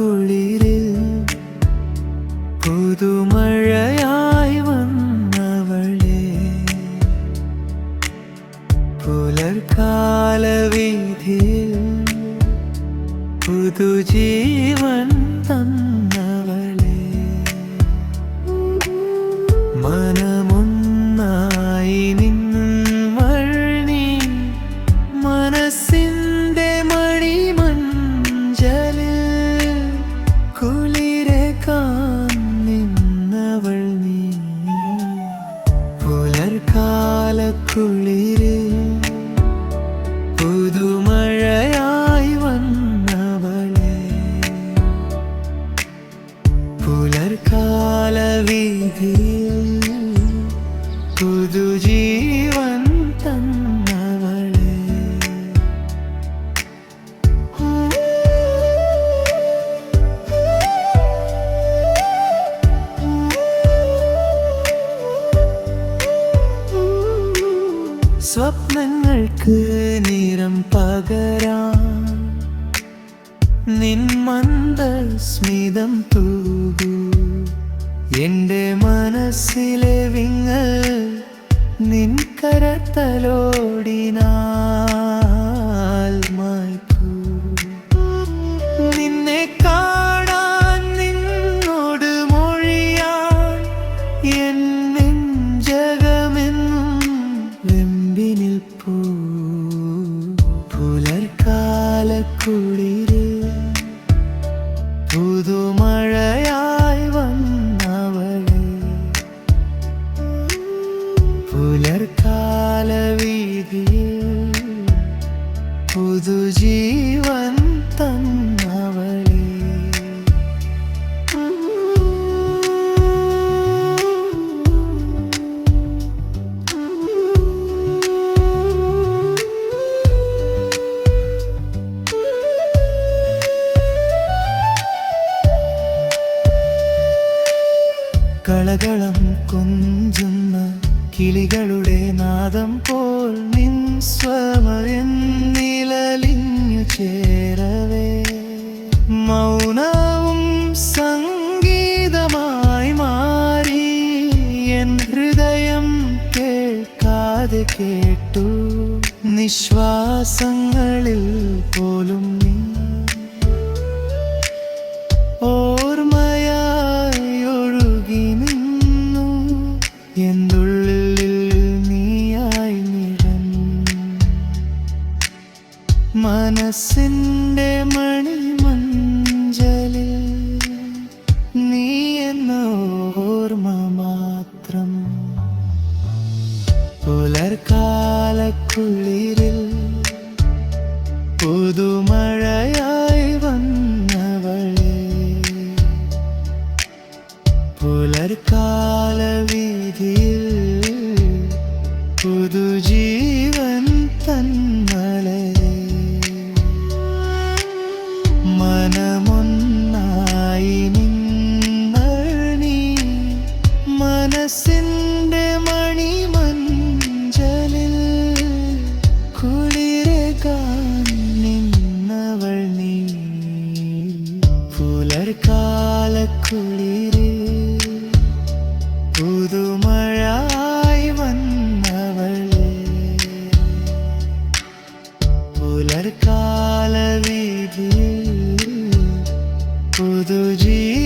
കുളിരിൽ പുതുമഴയായി വന്നവളെ പുലർക്കാല വീഥിയിൽ പുതുജീവൻ തന്നവളെ മനമൊന്നായി നിന്നവൾ നീ മനസ്സിന്റെ മണിമഞ്ചലിൽ കുളിരേകാൻ നിന്നവൾ നീ പുലർക്കാല കുളിരിൽ പുതുമഴയായി വന്നവളെ പുലർക്കാല വീഥിയിൽ പുതുജീവൻ തന്നവളെ സ്വപ്നങ്ങൾക്ക് നിറം പകരാൻ നിൻ മന്ദസ്മിതം തൂകൂ എന്റെ മനസ്സിലെ വിങ്ങൽ നിൻ കരത്തലോടിനാൽ മായ്പൂ നിന്നെ കാണാൻ നിന്നോട് മൊഴിയാൻ എൻ നെഞ്ചകമെന്നും വെമ്പി നിൽപ്പൂ പുലർക്കാല കുളിരിൽ പുതുമഴയായി വന്നവളെ പുലർക്കാല വീഥിയിൽ പുതുജീവൻ തന്നവളെ കളകളം കൊഞ്ചുന്ന കിളികളുടെ നാദം പോൽ നിൻ സ്വരനിലലിഞ്ഞു ചേരവേ മൗനവും സംഗീതമായി മാറി എൻ ഹൃദയം കേൾക്കാതെ കേട്ടു നിശ്വാസങ്ങളിൽ പോലും നീ ഓർമ്മയായി ഒഴുകി നിന്നു എന്നുള്ളിൽ നീയായി നിറഞ്ഞു മനസ്സിന്റെ മണിമഞ്ചലിൽ നീ എന്ന ഓർമ്മ മാത്രം പുലർക്കാല കുളിരിൽ പുതുമഴയായി വന്നവളെ പുലർക്കാല വീഥിയിൽ പുതുജീവൻ തന്നവളെ മനമൊന്നായി നിന്നവൾ നീ മനസ്സിന്റെ മണിമഞ്ചലിൽ കുളിരേകാൻ നിന്നവൾ നീ പുലർക്കാല കുളിരിൽ പുതുമഴയായി വന്നവളെ പുലർക്കാല വീഥിയിൽ പുതുജീവൻ